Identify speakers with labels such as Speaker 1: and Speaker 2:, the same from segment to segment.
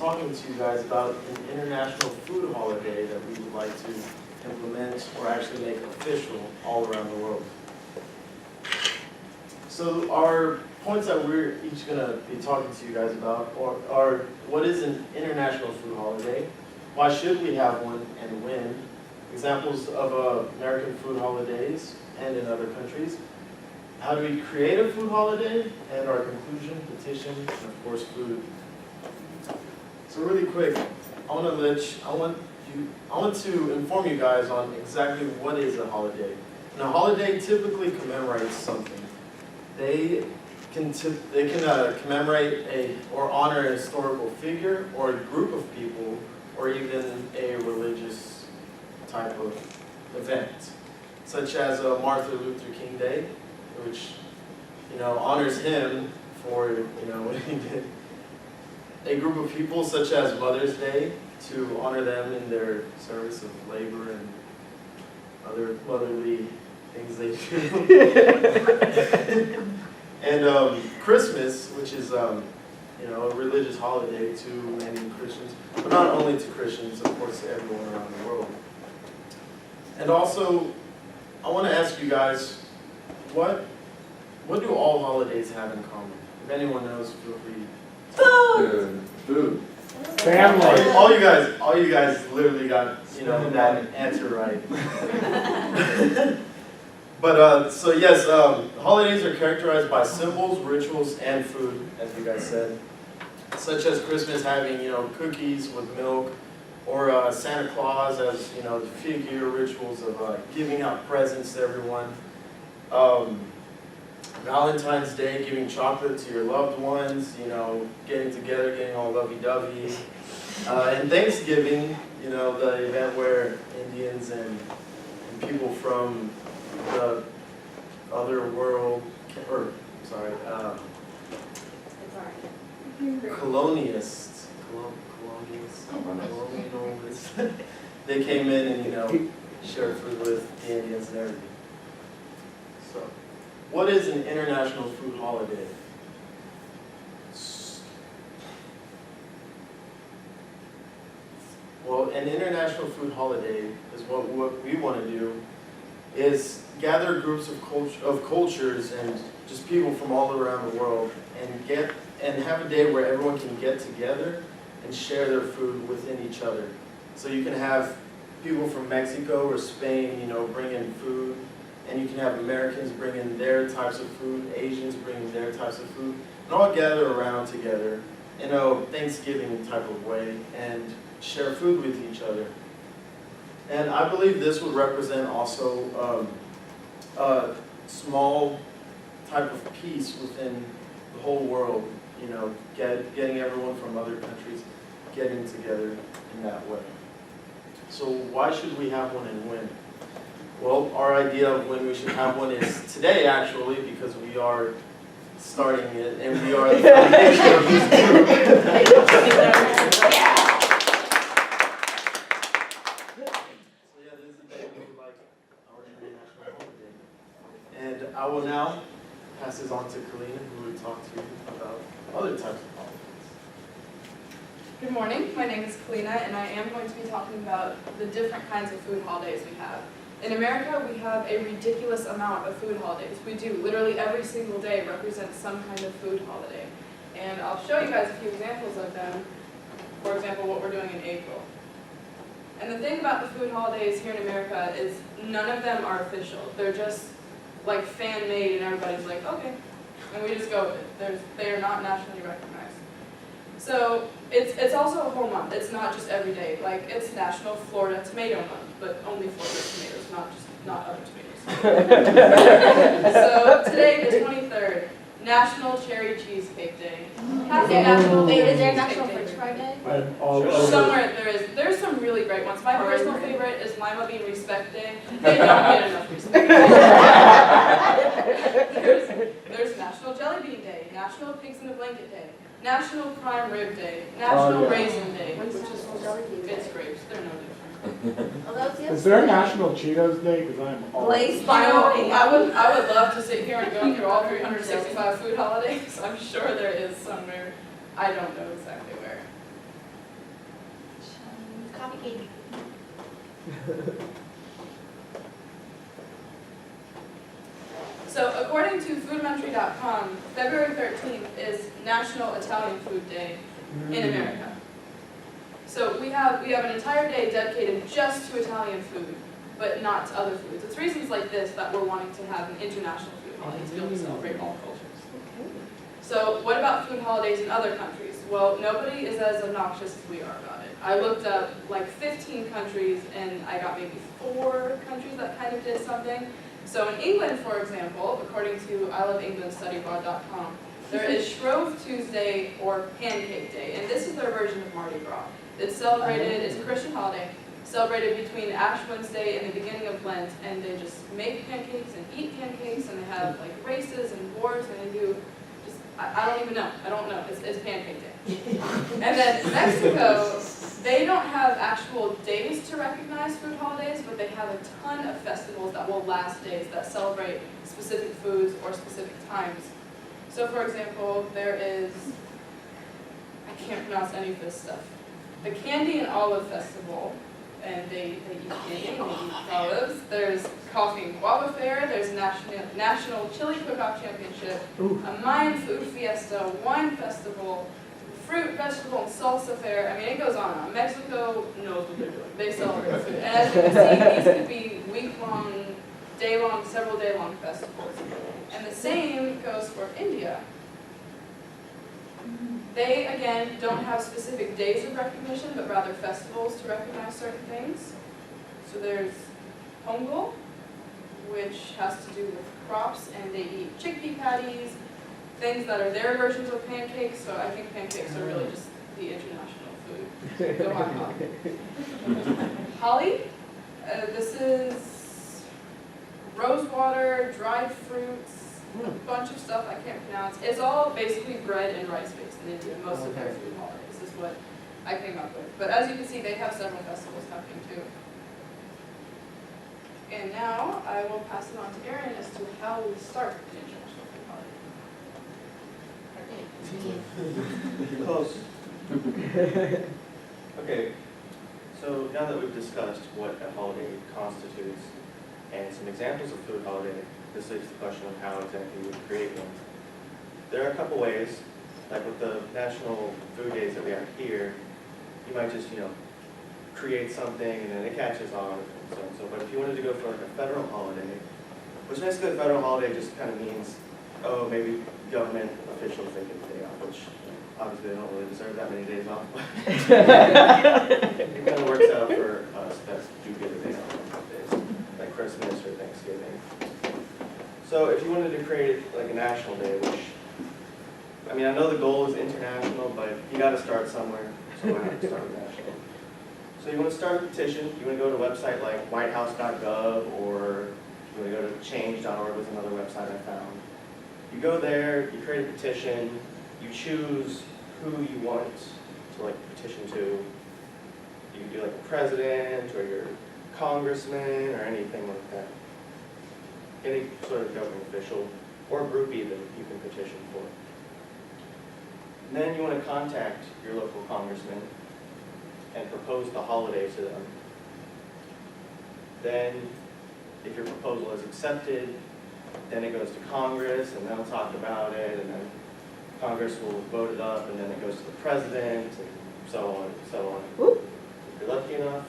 Speaker 1: talking to you guys about an international food holiday that we would like to implement or actually make official all around the world. So our points that we're each going to be talking to you guys about are what is an international food holiday, why should we have one and when, examples of American food holidays and in other countries, how do we create a food holiday, and our conclusion, petition, and of course food. So really quick, I want to inform you guys on exactly what is a holiday. And a holiday typically commemorates something. They can commemorate or honor a historical figure or a group of people or even a religious type of event, such as Martin Luther King Day, which honors him for what he did. A group of people such as Mother's Day to honor them in their service of labor and other motherly things they do. And Christmas, which is a religious holiday to many Christians, but not only to Christians, of course, to everyone around the world. And also, I want to ask you guys, what do all holidays have in common? If anyone knows, feel free.
Speaker 2: Food.
Speaker 3: Family.
Speaker 1: All you guys literally got that answer right. But so yes, holidays are characterized by symbols, rituals, and food, as you guys said, such as Christmas having cookies with milk, or Santa Claus as the figure rituals of giving out presents to everyone. Valentine's Day, giving chocolate to your loved ones, getting together, getting all lovey-dovey. And Thanksgiving, the event where Indians and people from the other world, colonialists, they came in and shared food with the Indians and everything. So, what is an international food holiday? Well, an international food holiday is what we want to do is gather groups of cultures and just people from all around the world and have a day where everyone can get together and share their food within each other. So you can have people from Mexico or Spain, bring in food, and you can have Americans bring in their types of food, Asians bring in their types of food, and all gather around together in a Thanksgiving type of way and share food with each other. And I believe this would represent also a small type of peace within the whole world, getting everyone from other countries getting together in that way. So why should we have one and when? Well, our idea of when we should have one is today, actually, because we are starting it and we are the foundation of this group. And I will now pass this on to Kalina, who will talk to you about other types of holidays.
Speaker 4: Good morning, my name is Kalina, and I am going to be talking about the different kinds of food holidays we have. In America, we have a ridiculous amount of food holidays. We do. Literally every single day represents some kind of food holiday. And I'll show you guys a few examples of them. For example, what we're doing in April. And the thing about the food holidays here in America is none of them are official. They're just like fan-made and everybody's like, okay. And we just go with it. They are not nationally recognized. So it's also a whole month. It's not just every day. Like it's National Florida Tomato Month, but only Florida tomatoes, not other tomatoes. So today, the 23rd, National Cherry Cheesecake Day. Happy National
Speaker 5: Wait, is there a
Speaker 4: Cherry
Speaker 5: National
Speaker 4: Cheesecake
Speaker 5: French Fry Day?
Speaker 4: Somewhere there's some really great ones. My personal favorite is Lima Bean Respect Day. They don't get enough respect. There's National Jelly Bean Day, National Pigs in a Blanket Day, National Prime Rib Day, National Raisin Day,
Speaker 5: When's
Speaker 4: which is
Speaker 5: National Jelly Bean Day?
Speaker 4: it's grapes. They're no different.
Speaker 5: Although it's the
Speaker 3: Is there a National Cheetos Day? Because I'm all.
Speaker 5: Blaze
Speaker 4: I would love to sit here and go through all 365 food holidays. I'm sure there is somewhere. I don't know exactly where.
Speaker 5: coffee cake.
Speaker 4: So according to foodmentary.com, February 13th is National Italian Food Day in America. So we have an entire day dedicated just to Italian food, but not to other foods. It's reasons like this that we're wanting to have an international food holiday to be able to celebrate all cultures. So what about food holidays in other countries? Well, nobody is as obnoxious as we are about it. I looked up like 15 countries and I got maybe 4 countries that kind of did something. So in England, for example, according to iloveenglandstudyabroad.com, there is Shrove Tuesday or Pancake Day, and this is their version of Mardi Gras. It's celebrated, it's a Christian holiday, celebrated between Ash Wednesday and the beginning of Lent, and they just make pancakes and eat pancakes, and they have like races and wars, and they do just, I don't even know, I don't know, it's Pancake Day. And then Mexico, they don't have actual days to recognize food holidays, but they have a ton of festivals that will last days that celebrate specific foods or specific times. So for example, there is, I can't pronounce any of this stuff, the Candy and Olive Festival, and they eat candy, they eat olives. There's Coffee and Guava Fair, there's National Chili Cook-Off Championship, a Mayan Food Fiesta, Wine Festival, Fruit, Vegetable, and Salsa Fair. I mean, it goes on and on. Mexico knows what they're doing. They celebrate food. And as you can see, these could be week-long, day-long, several day-long festivals. And the same goes for India. They, again, don't have specific days of recognition, but rather festivals to recognize certain things. So there's Pongal, which has to do with crops, and they eat chickpea patties, things that are their versions of pancakes, so I think pancakes are really just the international food. Go on, Holly. This is rosewater, dried fruits, a bunch of stuff I can't pronounce. It's all basically bread and rice based in India. Most of their food holidays is what I came up with. But as you can see, they have several festivals happening too. And now I will pass it on to Erin as to how we start an international food holiday.
Speaker 6: Close. Okay, so now that we've discussed what a holiday constitutes and some examples of food holiday, this leads to the question of how exactly we would create one. There are a couple ways, like with the national food days that we have here, you might just, create something and then it catches on and so and so. But if you wanted to go for like a federal holiday, which basically a federal holiday just kind of means, oh, maybe government officials they get a day off, which obviously they don't really deserve that many days off. It kind of works out for us that do get a day off on those days, like Christmas or Thanksgiving. So if you wanted to create like a national day, which, I mean, I know the goal is international, but you got to start somewhere, so I have to start with national. So you want to start a petition, you want to go to a website like whitehouse.gov, or you want to go to change.org was another website I found. You go there, you create a petition, you choose who you want to like petition to. You can do like a president or your congressman or anything like that. Any sort of government official or group even you can petition for. And then you want to contact your local congressman and propose the holiday to them. Then, if your proposal is accepted, then it goes to Congress, and they'll talk about it, and then Congress will vote it up, and then it goes to the president, and so on and so on. If you're lucky enough,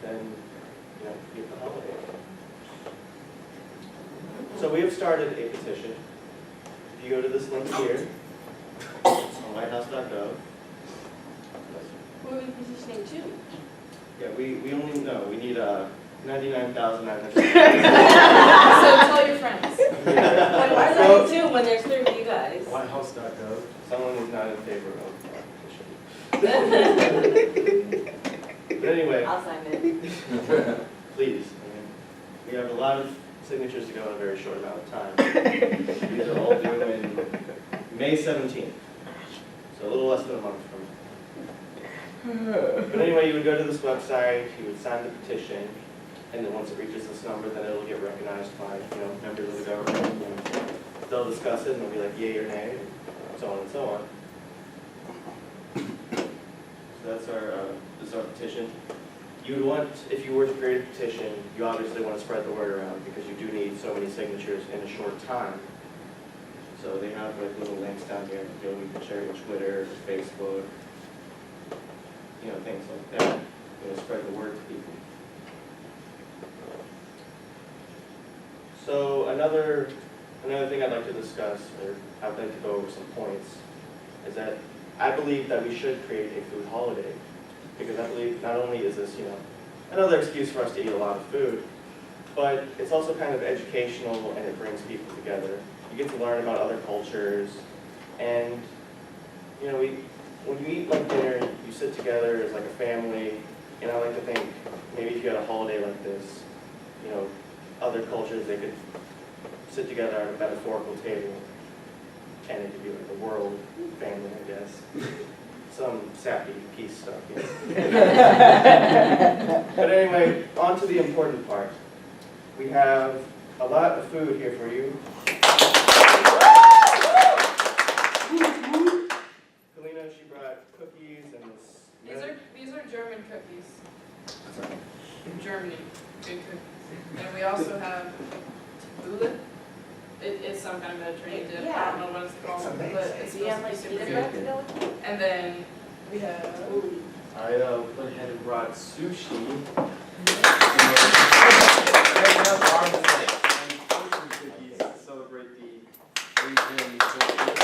Speaker 6: then you get the holiday. So we have started a petition. If you go to this link here, on whitehouse.gov.
Speaker 5: Who are we petitioning to?
Speaker 6: Yeah, we only know, we need 99,900.
Speaker 4: So tell your friends.
Speaker 5: Why is that two when there's 3 of you guys?
Speaker 1: Whitehouse.gov.
Speaker 6: Someone who's not in favor of our petition. But anyway,
Speaker 5: I'll sign it.
Speaker 6: please. We have a lot of signatures to go in a very short amount of time. These are all due in May 17th. So a little less than a month from now. But anyway, you would go to this website, you would sign the petition, and then once it reaches this number, then it'll get recognized by members of the government, and they'll discuss it, and they'll be like yay or nay, and so on and so on. So that's this is our petition. You would want, if you were to create a petition, you obviously want to spread the word around because you do need so many signatures in a short time. So they have like little links down here, you can share it on Twitter, Facebook, things like that. Spread the word to people. So another thing I'd like to discuss, or I'd like to go over some points, is that I believe that we should create a food holiday. Because I believe not only is this, another excuse for us to eat a lot of food, but it's also kind of educational and it brings people together. You get to learn about other cultures, and when you eat like dinner, you sit together as like a family, and I like to think maybe if you had a holiday like this, other cultures, they could sit together at a metaphorical table, and it could be like a world family, I guess. Some sappy peace stuff here. But anyway, on to the important part. We have a lot of food here for you. Kalina, she brought cookies and this.
Speaker 4: These are German cookies. From Germany, good cookies. And we also have tabbouleh. It's some kind of Mediterranean dip. I don't know what it's called, but it's supposed to be super good. And then we have
Speaker 1: I went ahead and brought sushi. Cookies to celebrate the Asian culture.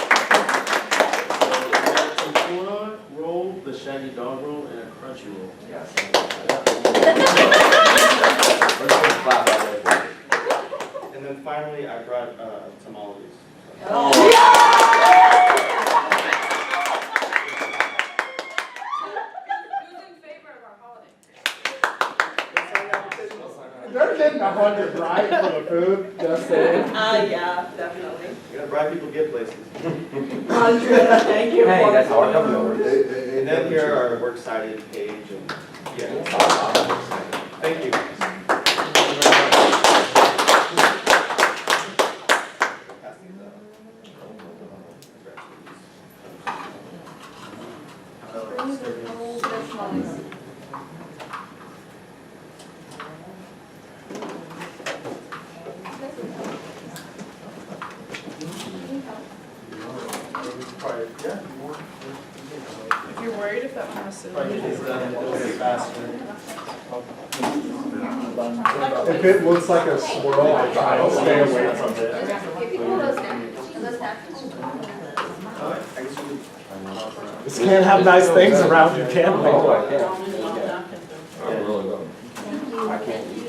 Speaker 1: Tempura roll, the shaggy dog roll, and a crunchy roll.
Speaker 6: And then finally, I brought tamales.
Speaker 4: who's in favor of our holiday?
Speaker 3: They're getting 100 right for the food, just saying.
Speaker 5: Yeah, definitely.
Speaker 6: You gotta bribe people to get places.
Speaker 5: 100, thank you.
Speaker 2: Hey, that's how our company works.
Speaker 6: And then here are our works cited page and thank you.
Speaker 4: If you're worried if that one has to.
Speaker 1: Probably gets done a little bit faster.
Speaker 3: If it looks like a swirl, I try to stay away from it. This can't have nice things around you, can we?
Speaker 2: Oh, I can't. I really don't. I can't eat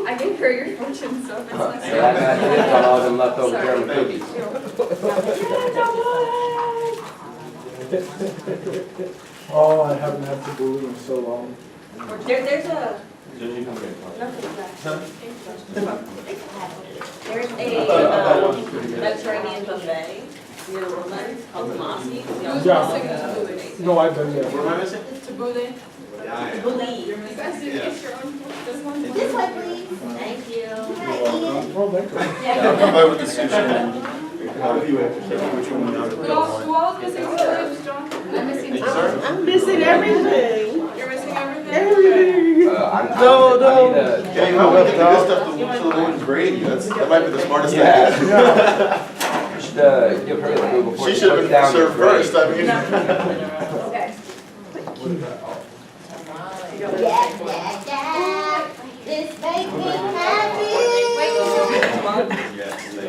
Speaker 4: I gave her your fortune, so if it's not.
Speaker 2: So I got all them leftover German cookies.
Speaker 3: Oh, I haven't had tabbouleh in so long.
Speaker 5: There's a, there's a Mediterranean buffet near Woodlands called Tomasi.
Speaker 4: Who's
Speaker 3: Yeah.
Speaker 4: missing the tabbouleh?
Speaker 3: No, I've been there.
Speaker 1: What am I missing?
Speaker 4: Tabbouleh.
Speaker 5: Believe.
Speaker 4: You guys didn't get your own, this one's.
Speaker 7: This way, please.
Speaker 5: Thank you.
Speaker 3: Oh, thank you.
Speaker 7: Yeah.
Speaker 2: come by with the sushi and
Speaker 4: Who all is missing tabbouleh, John? I'm missing.
Speaker 7: I'm missing everything.
Speaker 4: You're missing everything?
Speaker 7: Everything.
Speaker 2: No.
Speaker 8: Yeah, you might want to give this stuff to the woman's brain. That might be the smartest thing.
Speaker 2: Yeah. You should give her the food before
Speaker 8: She
Speaker 2: you
Speaker 8: should
Speaker 2: put
Speaker 8: have
Speaker 2: it
Speaker 8: been
Speaker 2: down
Speaker 8: served
Speaker 2: your
Speaker 8: first. I mean.
Speaker 7: Okay. Yeah, yeah, yeah. This makes me happy.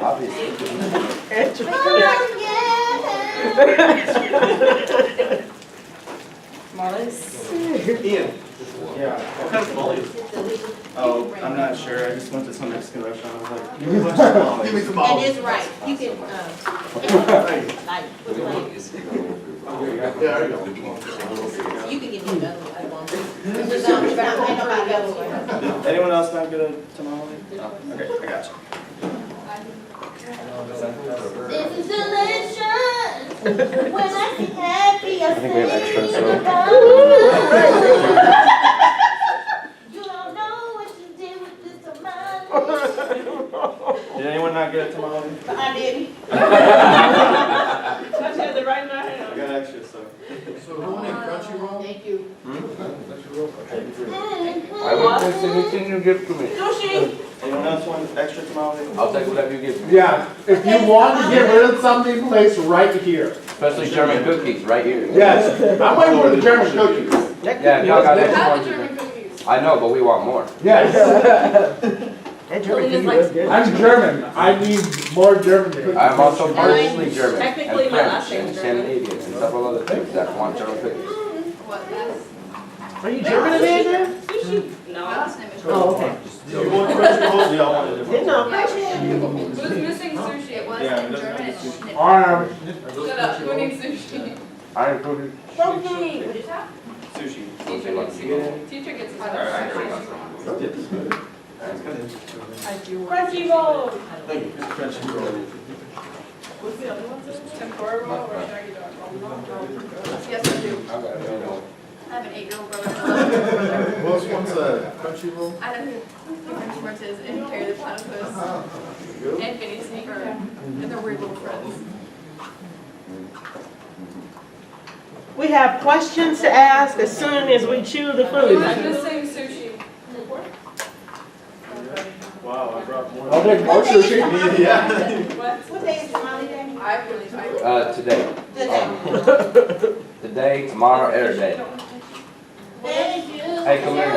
Speaker 2: Obviously.
Speaker 7: Oh, yeah.
Speaker 6: Ian.
Speaker 1: Yeah.
Speaker 6: What kind of tamales? Oh, I'm not sure. I just went to some Mexican restaurant. I was like, give me a bunch of tamales.
Speaker 8: Give me some
Speaker 7: That
Speaker 8: olives.
Speaker 7: is right. You can, like,
Speaker 8: Yeah, there you go.
Speaker 7: you can give me another one. This is on the ground. Ain't nobody else.
Speaker 6: Anyone else not good at tamale? Oh, okay, I got you.
Speaker 7: This is delicious. When I see happy, I
Speaker 2: think we have extra, so-
Speaker 7: You don't know what you did with this tamale.
Speaker 6: Did anyone not get a tamale?
Speaker 7: I didn't.
Speaker 5: I should have the right in my hand.
Speaker 6: I got extra, so.
Speaker 1: So who wanted Crunchyroll?
Speaker 7: Thank you.
Speaker 2: I will take anything you give to me.
Speaker 5: Sushi.
Speaker 6: Anyone else want extra tamale?
Speaker 2: I'll take whatever you give me.
Speaker 3: Yeah, if you want to get rid of something, place right here.
Speaker 2: Especially German cookies, right here.
Speaker 3: Yes, I'm waiting for the German cookies.
Speaker 2: Yeah, y'all got
Speaker 4: We
Speaker 2: extra
Speaker 4: have
Speaker 2: ones.
Speaker 4: the German cookies.
Speaker 2: I know, but we want more.
Speaker 3: Yes,
Speaker 5: Selina's like,
Speaker 3: I'm German. I need more German cookies.
Speaker 2: I'm also partially German.
Speaker 5: Technically,
Speaker 2: and
Speaker 5: my last
Speaker 2: French
Speaker 5: name's
Speaker 2: and
Speaker 5: German.
Speaker 2: Scandinavian and several other things that want German cookies.
Speaker 4: What, this?
Speaker 7: Are you German, Amanda?
Speaker 5: Sushi.
Speaker 4: My
Speaker 5: No.
Speaker 4: last name is.
Speaker 7: Oh, okay.
Speaker 1: Do you want Crunchyroll? Do y'all want a different?
Speaker 7: Didn't know.
Speaker 4: Who's missing sushi? It was
Speaker 6: Yeah,
Speaker 4: in
Speaker 6: it doesn't
Speaker 4: German.
Speaker 6: have
Speaker 4: It's
Speaker 6: sushi.
Speaker 4: Schnitzel.
Speaker 3: I'm
Speaker 4: Shut up. Who needs sushi?
Speaker 2: I included.
Speaker 5: Something.
Speaker 4: What is that?
Speaker 6: Sushi.
Speaker 4: Teacher gets sushi. Teacher gets
Speaker 6: Alright, I got
Speaker 4: sushi.
Speaker 5: I do. Crunchy roll.
Speaker 1: Thank you, Crunchyroll.
Speaker 5: What's the other one?
Speaker 4: Tempura roll or shaggy dog roll? Yes, I do. I have an 8-year-old brother and an 11-year-old brother.
Speaker 1: Who else wants a Crunchyroll?
Speaker 4: I know who French Schwartz is and Terry the Platypus and Phineas and Ferb and their weird little friends.
Speaker 7: We have questions to ask as soon as we chew the food.
Speaker 4: Who's missing sushi?
Speaker 1: Wow, I brought more.
Speaker 3: I'll take more sushi.
Speaker 1: Yeah.
Speaker 4: What?
Speaker 7: What day is Tamale Day?
Speaker 2: Today. Today, tomorrow, every day.
Speaker 7: Thank you.
Speaker 2: Hey, Kalina.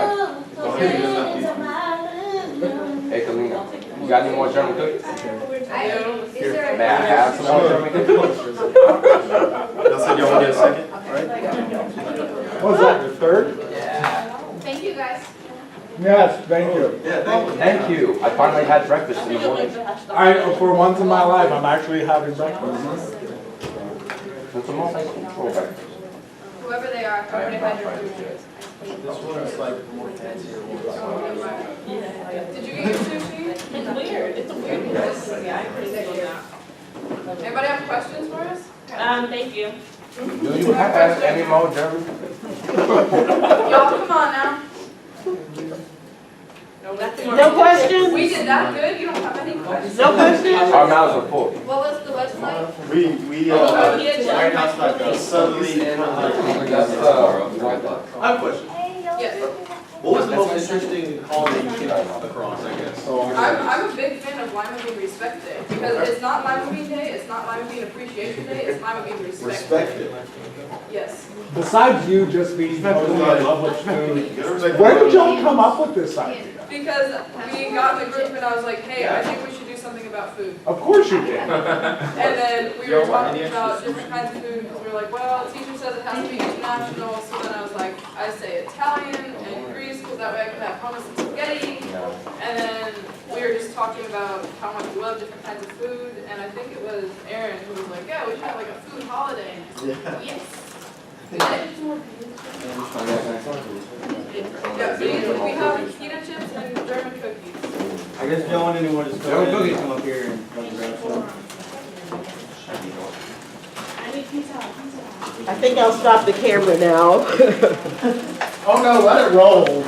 Speaker 2: Hey, Kalina. You got any more German cookies? May I have some more German cookies?
Speaker 1: Y'all said y'all want to get a second, right?
Speaker 3: What's that, the third?
Speaker 4: Thank you guys.
Speaker 3: Yes, thank you.
Speaker 1: Yeah, thank you.
Speaker 2: Thank you. I finally had breakfast in the morning.
Speaker 3: For once in my life, I'm actually having breakfast.
Speaker 2: It's a multi-cultural breakfast.
Speaker 4: Whoever they are, I already had your food.
Speaker 1: This one's like more fancier.
Speaker 4: Did you get your sushi?
Speaker 5: It's weird. It's a weird place. Yeah, I'm pretty good with
Speaker 4: Anybody have questions for us?
Speaker 5: that. Thank you.
Speaker 2: Do you have any more German?
Speaker 4: Y'all, come on now.
Speaker 7: No questions?
Speaker 4: We did that good, you don't have any questions?
Speaker 7: No questions?
Speaker 2: Our mouths are full.
Speaker 4: What was the website?
Speaker 1: We,
Speaker 5: Oh, yeah,
Speaker 1: Whitehouse.gov, subtly.
Speaker 2: That's,
Speaker 8: I have a question.
Speaker 4: Yes.
Speaker 8: What was the most interesting holiday you came across, I guess?
Speaker 4: I'm a big fan of Lima Bean Respect Day, because it's not Lima Bean Day, it's not Lima Bean Appreciation Day, it's Lima Bean Respect
Speaker 8: Respect
Speaker 4: Day.
Speaker 8: it.
Speaker 4: Yes.
Speaker 3: Besides you just being totally in love with food,
Speaker 8: You gotta respect
Speaker 3: where did
Speaker 8: the-
Speaker 3: y'all come up with this idea?
Speaker 4: Because we got in the group and I was like, hey, I think we should do something about food.
Speaker 3: Of course you did.
Speaker 4: And then we were talking about different kinds of food, because we were like, well, teacher says it has to be international, so then I was like, I say Italian and Greece, because that way I could have hummus and spaghetti. And then we were just talking about how much we love different kinds of food, and I think it was Aaron who was like, yeah, we should have like a food holiday. And I was like, yes. Yeah, so we have pita chips and German cookies.
Speaker 6: I guess if y'all want any more discussion,
Speaker 2: German cookies.
Speaker 6: come up here and grab some.
Speaker 7: I think I'll stop the camera now.
Speaker 3: Oh no, let it roll.